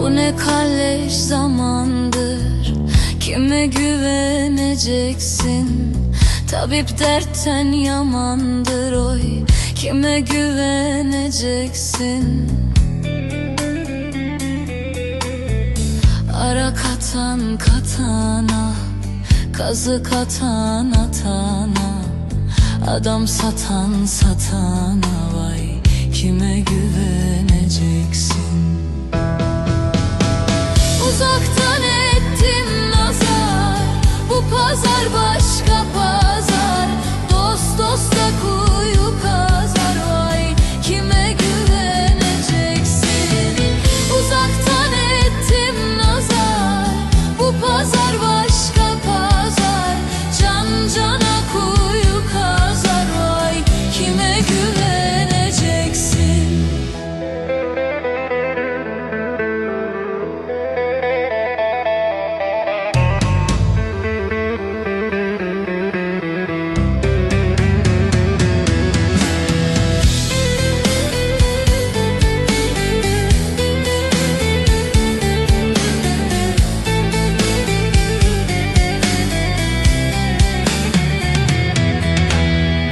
Bu ne kalleş zamandır, kime güveneceksin? Tabip dertten yamandır oy, kime güveneceksin? Ara katan katana, kazık atan atana, adam satan satana, vay kime güveneceksin?